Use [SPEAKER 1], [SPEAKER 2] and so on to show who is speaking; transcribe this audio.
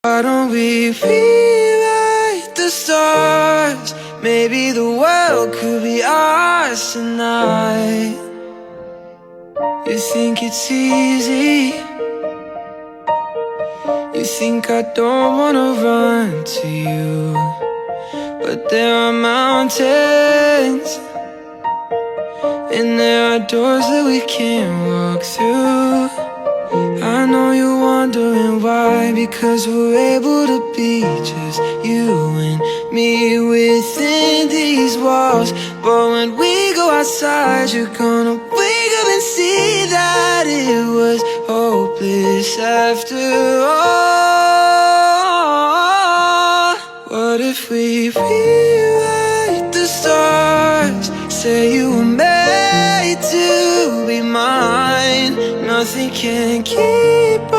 [SPEAKER 1] Why don't we rewrite the stars? Maybe the world could be ours tonight. You think it's easy? You think I don't wanna run to you, but there are mountains, and there are doors that we can't walk through. I know you're wondering why, because we're able to be just you and me within these walls. But when we go outside, you're gonna wake up and see that it was hopeless after all. What if we rewrite the stars? Say you were made to be mine. Nothing can keep